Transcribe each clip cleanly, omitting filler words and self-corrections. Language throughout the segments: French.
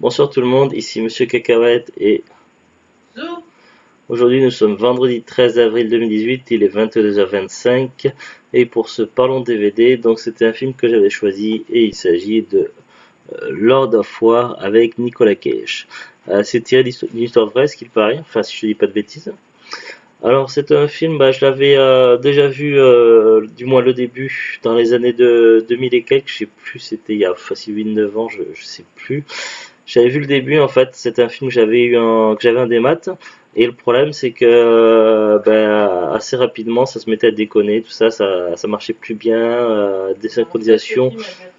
Bonsoir tout le monde, ici Monsieur Cacahuète et Zou. aujourd'hui nous sommes vendredi 13 avril 2018, il est 22h25 et pour ce Parlons DVD, donc c'était un film que j'avais choisi et il s'agit de Lord of War avec Nicolas Cage. C'est tiré d'une histoire vraie ce qu'il paraît, enfin si je dis pas de bêtises. Alors c'est un film, je l'avais déjà vu, du moins le début, dans les années de 2000 et quelques, je sais plus, c'était il y a facile 9 ans, je sais plus. J'avais vu le début en fait, c'est un film que j'avais un démat et le problème c'est que assez rapidement ça se mettait à déconner, tout ça, ça marchait plus bien, des En fait, ce synchronisations. film avait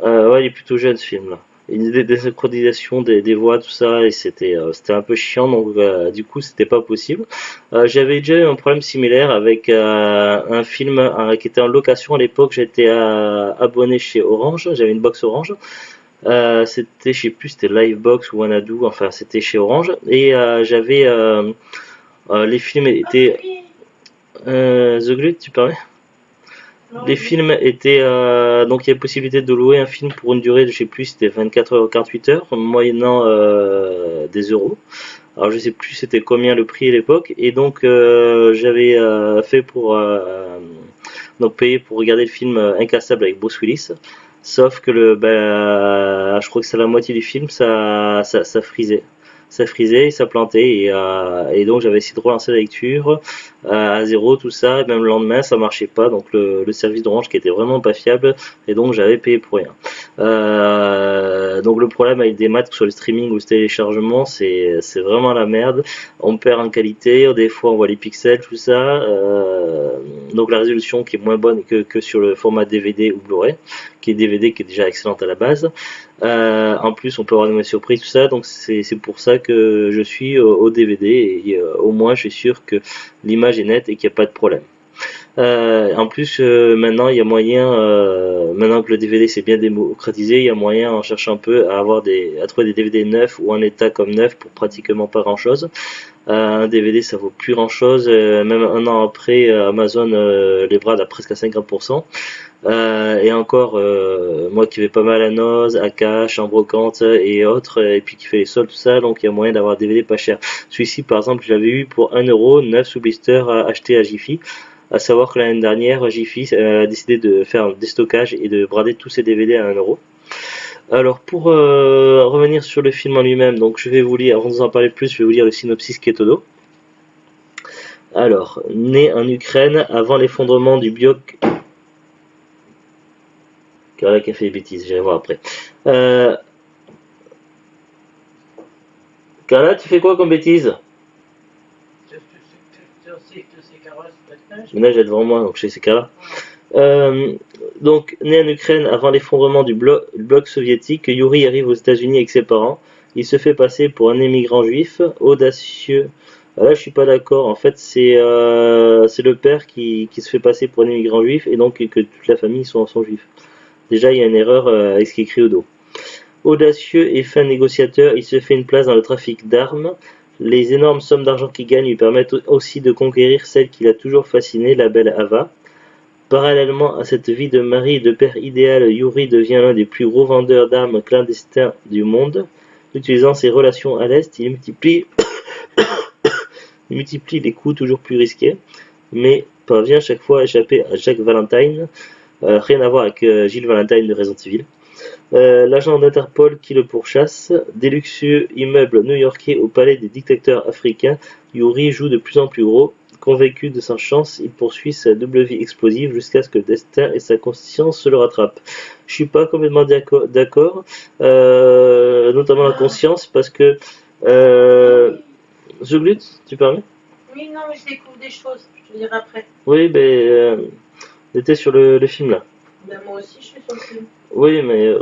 13 ans. Ouais, il est plutôt jeune ce film là. Des synchronisations des voix, tout ça, et c'était un peu chiant, donc du coup c'était pas possible. J'avais déjà eu un problème similaire avec un film qui était en location à l'époque, j'étais abonné chez Orange, j'avais une box Orange. C'était, je sais plus, c'était Livebox ou Wanadu, enfin c'était chez Orange. Et les films Oh, étaient... oui. The Glut, tu parlais? Non, Les oui. films étaient... donc il y a possibilité de louer un film pour une durée de, je sais plus, c'était 24 heures ou 48 heures, moyennant des euros. Alors je sais plus c'était combien le prix à l'époque. Et donc j'avais fait pour... donc payer pour regarder le film Incassable avec Bruce Willis. Sauf que je crois que c'est la moitié du film, ça frisait. Ça frisait, ça plantait, et donc j'avais essayé de relancer la lecture à zéro, tout ça, et même le lendemain ça marchait pas, donc le service d'Orange qui était vraiment pas fiable, et donc j'avais payé pour rien. Donc le problème avec des maths, que ce soit le streaming ou le téléchargement, c'est vraiment la merde. On perd en qualité, des fois on voit les pixels, tout ça, donc la résolution qui est moins bonne que sur le format DVD ou Blu-ray, qui est DVD qui est déjà excellente à la base. En plus, on peut avoir des mauvaises surprises, tout ça, donc c'est pour ça que je suis au DVD, et au moins je suis sûr que l'image est nette et qu'il n'y a pas de problème. En plus, maintenant, il y a moyen, maintenant que le DVD s'est bien démocratisé, il y a moyen, en cherchant un peu, à trouver des DVD neufs ou en état comme neuf pour pratiquement pas grand chose. Un DVD, ça vaut plus grand chose, même un an après, Amazon les brade à presque à 50%. Et encore, moi qui vais pas mal à Noz, à Cash, en brocante et autres, et puis qui fait les soldes, tout ça, donc il y a moyen d'avoir un DVD pas cher. Celui-ci, par exemple, je l'avais eu pour 1 euro, 9 sous blister acheté à Jiffy. À savoir que l'année dernière, Jiffy a décidé de faire un déstockage et de brader tous ses DVD à 1 euro. Alors pour revenir sur le film en lui-même, donc je vais vous lire, avant de vous en parler plus, je vais vous lire le synopsis qui est au dos. Alors, né en Ukraine avant l'effondrement du bloc... Carla qui a fait des bêtises, j'irai voir après. Euh, Carla, tu fais quoi comme bêtise? C'est carrosse, peut-être. Mais là j'ai devant moi, donc je sais c'est Carla. Euh, donc, né en Ukraine avant l'effondrement du bloc soviétique, Yuri arrive aux États-Unis avec ses parents. Il se fait passer pour un émigrant juif, audacieux. Là, je suis pas d'accord. En fait, c'est le père qui se fait passer pour un émigrant juif et donc que toute la famille sont juifs. Déjà, il y a une erreur avec ce qui est écrit au dos. Audacieux et fin négociateur, il se fait une place dans le trafic d'armes. Les énormes sommes d'argent qu'il gagne lui permettent aussi de conquérir celle qui l'a toujours fasciné, la belle Ava. Parallèlement à cette vie de mari et de père idéal, Yuri devient l'un des plus gros vendeurs d'armes clandestins du monde. Utilisant ses relations à l'Est, il multiplie les coups toujours plus risqués, mais parvient chaque fois à échapper à Jack Valentine. Rien à voir avec Gilles Valentine de Resident Evil. L'agent d'Interpol qui le pourchasse, des luxueux immeubles new-yorkais au palais des dictateurs africains, Yuri joue de plus en plus gros. Convaincu de sa chance, il poursuit sa double vie explosive jusqu'à ce que le destin et sa conscience se le rattrapent. Je suis pas complètement d'accord, notamment la Ah, conscience, parce que oui. The Glut, tu permets? Oui, non, mais je découvre des choses. Je te dirai après. Oui, j'étais sur le film là. Ben, moi aussi, je suis sur le film. Oui, mais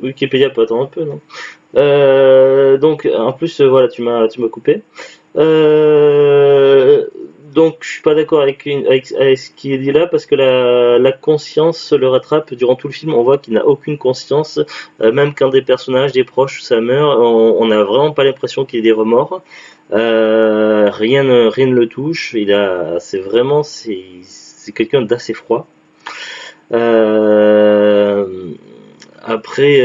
Wikipédia peut attendre un peu, non? Donc, en plus, voilà, tu m'as coupé. Euh, donc, je suis pas d'accord avec ce qui est dit là parce que la conscience le rattrape durant tout le film. On voit qu'il n'a aucune conscience, même quand des personnages, des proches, ça meurt, on n'a vraiment pas l'impression qu'il ait des remords. Rien ne le touche. C'est quelqu'un d'assez froid. Euh, après,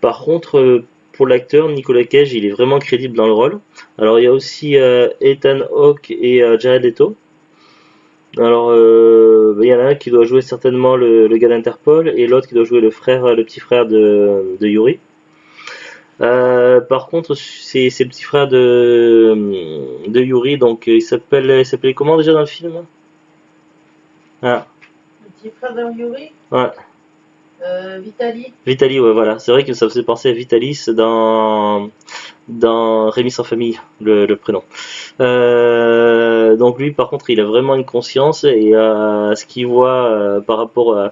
Par contre, pour l'acteur, Nicolas Cage, il est vraiment crédible dans le rôle. Alors il y a aussi Ethan Hawke et Jared Leto. Alors il y en a un qui doit jouer certainement le gars d'Interpol et l'autre qui doit jouer le petit frère de Yuri. Par contre, c'est le petit frère de Yuri, donc il s'appelait comment déjà dans le film? Ah, Le petit frère de Yuri, ouais. Vitali. Vitaly, ouais, voilà. C'est vrai que ça faisait penser à Vitalis dans Rémi sans famille, le prénom. Donc lui, par contre, il a vraiment une conscience et ce qu'il voit par rapport à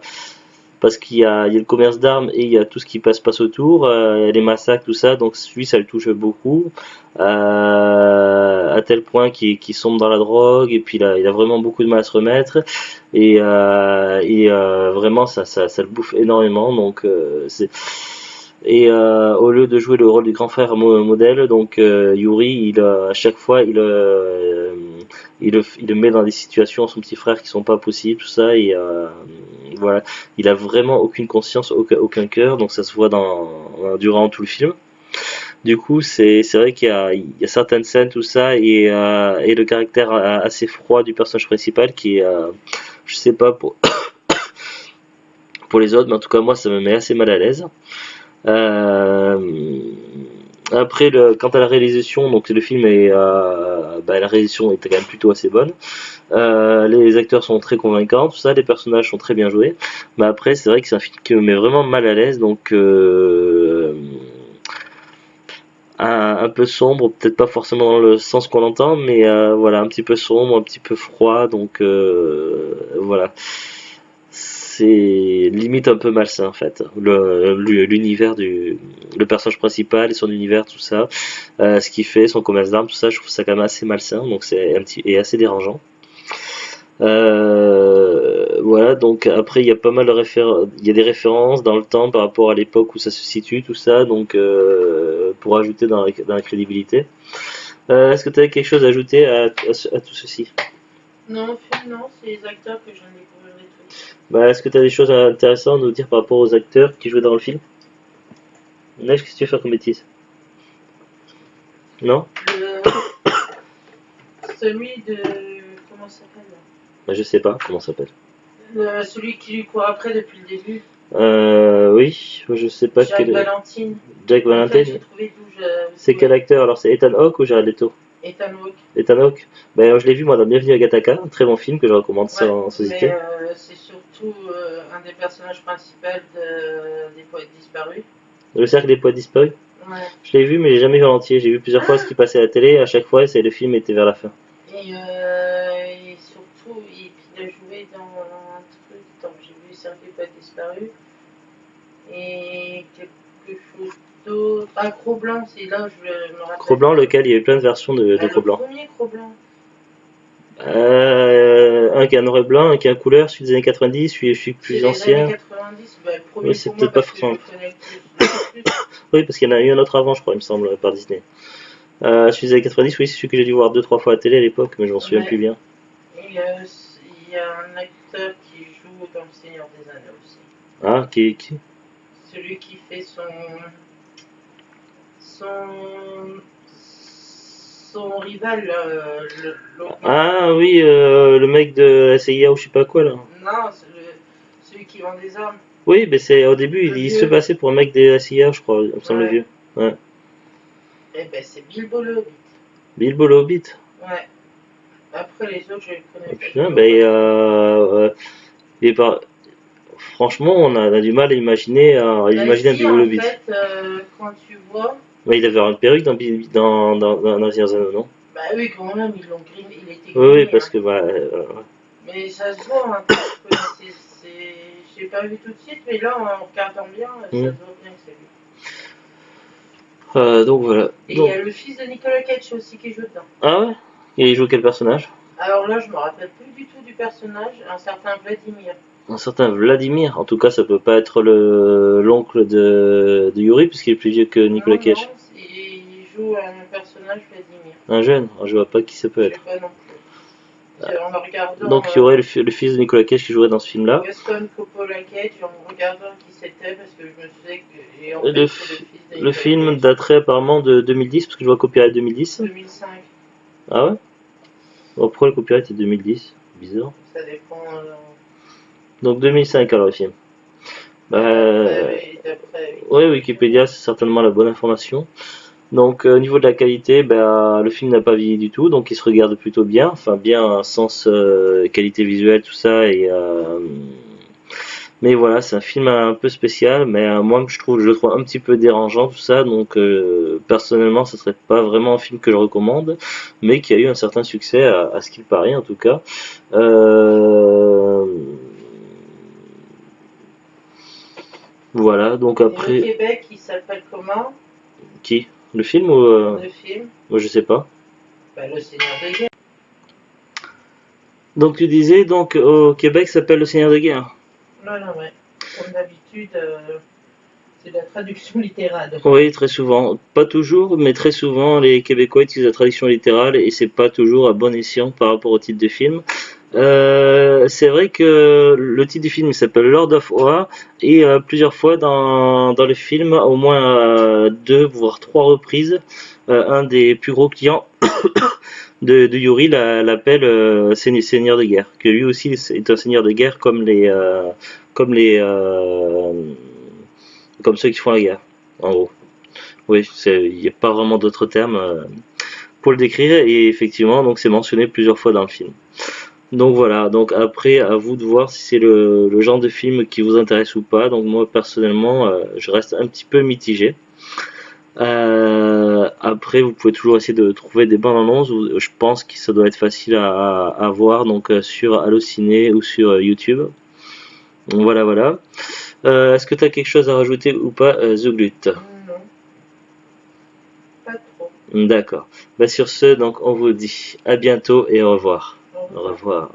parce qu'il y a le commerce d'armes et il y a tout ce qui passe autour, les massacres, tout ça. Donc lui, ça le touche beaucoup, à tel point qu'il sombre dans la drogue et puis il a vraiment beaucoup de mal à se remettre et vraiment ça le bouffe énormément. Donc au lieu de jouer le rôle du grand frère modèle, donc Yuri, à chaque fois, il le met dans des situations, son petit frère, qui sont pas possibles, tout ça, et voilà, il a vraiment aucune conscience, aucun cœur, donc ça se voit durant tout le film. Du coup, c'est vrai qu'il y a certaines scènes, tout ça, et le caractère assez froid du personnage principal qui est, je sais pas pour les autres, mais en tout cas moi ça me met assez mal à l'aise. Euh, Après, quant à la réalisation, donc le film la réalisation était quand même plutôt assez bonne. Les acteurs sont très convaincants, tout ça, les personnages sont très bien joués. Mais après, c'est vrai que c'est un film qui me met vraiment mal à l'aise, donc un peu sombre, peut-être pas forcément dans le sens qu'on entend, mais voilà, un petit peu sombre, un petit peu froid, donc voilà. C'est limite un peu malsain en fait. L'univers le personnage principal et son univers, tout ça, ce qu'il fait, son commerce d'armes, tout ça, je trouve ça quand même assez malsain, donc c'est et assez dérangeant. Voilà, donc après il y a pas mal de il y a des références dans le temps par rapport à l'époque où ça se situe, tout ça, donc pour ajouter dans la crédibilité. Est-ce que tu as quelque chose à ajouter à tout ceci? Non, film, non, c'est les acteurs que je viens de découvrir des trucs. Bah, est-ce que tu as des choses intéressantes à nous dire par rapport aux acteurs qui jouaient dans le film? Neige, qu'est-ce que tu veux faire comme bêtise? Non? Celui de. Comment ça s'appelle là? Bah, je sais pas comment ça s'appelle. Celui qui lui court après depuis le début. Oui, je sais pas Jack Valentine. Jack En fait, Valentine. j'ai trouvé d'où C'est quel acteur? Alors c'est Ethan Hawke ou Jared Leto? Ethan Hawke. Ethan Hawke. Ben, je l'ai vu moi dans Bienvenue à Gattaca, un très bon film que je recommande sans hésiter. Mais c'est surtout un des personnages principaux des poètes disparus. Le cercle des poètes disparus? Ouais. Je l'ai vu mais j'ai jamais vu en entier. J'ai vu plusieurs fois ce qui passait à la télé. À chaque fois, le film était vers la fin. Et surtout, il a joué dans un truc. Attends, j'ai vu le cercle des poètes disparus. Et quelque chose d'autre. Ah, Cro-Blanc, c'est là je me rappelle. Cro-Blanc, lequel il y a eu plein de versions de Cro-Blanc. Le premier Cro-Blanc. Un qui est en noir et blanc, un qui est en couleur, celui des années 90, celui plus ancien. Années 90, bah, le premier Oui, c'est peut-être pas forcément. Oui, parce qu'il y en a eu un autre avant, je crois, il me semble, par Disney. Celui des années 90, oui, c'est celui que j'ai dû voir 2-3 fois à la télé à l'époque, mais je m'en souviens plus bien. Et il y a un acteur qui joue dans Le Seigneur des Anneaux aussi. Ah, qui? Celui qui fait son rival, l'autre. Ah oui, le mec de la CIA ou je sais pas quoi là. Non, celui qui vend des armes. Oui, mais c'est au début, il se fait passer pour un mec de la CIA, je crois, il me semble vieux. Ouais. Eh ben c'est Bilbo le Hobbit. Bilbo le Hobbit. Ouais. Après les autres, je les connais pas. Putain, franchement, on a du mal à imaginer, un Bilbo le Hobbit. En fait, quand tu vois. Ouais, il avait une perruque dans Anciens Anneaux, non? Bah oui, quand même, ils l'ont grimé, il était grimé. Oui, parce hein. que Mais ça se voit, hein, j'ai pas vu tout de suite, mais là, en regardant bien, ça se voit bien que c'est lui. Donc voilà. Et il y a le fils de Nicolas Cage aussi qui joue dedans. Ah ouais? Et il joue quel personnage? Alors là, je me rappelle plus du tout du personnage, un certain Vladimir. Un certain Vladimir, en tout cas ça peut pas être l'oncle de Yuri puisqu'il est plus vieux que Nicolas Cage. Non, il joue un personnage Vladimir. Un jeune, je vois pas qui ça peut être. Je sais pas non plus. En le regardant. Donc il y aurait le fils de Nicolas Cage qui jouerait dans ce film-là. Gaston Coppola Cage, en regardant qui c'était, parce que je me disais que. Et en Et fait, c'est le fils de le Nicolas film Cage. daterait apparemment de 2010, parce que je vois copyright 2010. 2005, Ah ouais? Bon, pourquoi le copyright est 2010? Bizarre. ça dépend. Donc 2005 alors le film. D'après, Oui, Wikipédia, c'est certainement la bonne information. Donc au niveau de la qualité, le film n'a pas vieilli du tout, donc il se regarde plutôt bien, enfin bien en sens qualité visuelle, tout ça. Mais voilà, c'est un film un peu spécial, mais moi je le trouve un petit peu dérangeant tout ça, donc personnellement ce serait pas vraiment un film que je recommande, mais qui a eu un certain succès à ce qu'il paraît en tout cas. Euh, Voilà, donc et au après, Québec, il s'appelle comment qui? Le film ou le film? moi je sais pas. Le Seigneur des Guerres. Donc tu disais donc au Québec ça s'appelle Le Seigneur de Guerre. Non, non, ouais. Comme d'habitude, c'est de la traduction littérale. Oui, très souvent. Pas toujours, mais très souvent les Québécois utilisent la traduction littérale et c'est pas toujours à bon escient par rapport au titre de film. C'est vrai que le titre du film il s'appelle Lord of War et plusieurs fois dans le film, au moins deux voire trois reprises, un des plus gros clients de Yuri l'appelle Seigneur de guerre, que lui aussi est un seigneur de guerre comme les comme ceux qui font la guerre, en gros. Oui, il n'y a pas vraiment d'autres termes pour le décrire et effectivement donc c'est mentionné plusieurs fois dans le film. Donc voilà, donc après à vous de voir si c'est le genre de film qui vous intéresse ou pas. Donc moi personnellement je reste un petit peu mitigé. Après vous pouvez toujours essayer de trouver des bandes annonces, je pense que ça doit être facile à voir donc sur Allociné ou sur YouTube. Donc voilà voilà. Est-ce que tu as quelque chose à rajouter ou pas Zuglut? Non, pas trop. D'accord. Sur ce donc on vous dit à bientôt et au revoir. Au Au revoir. revoir.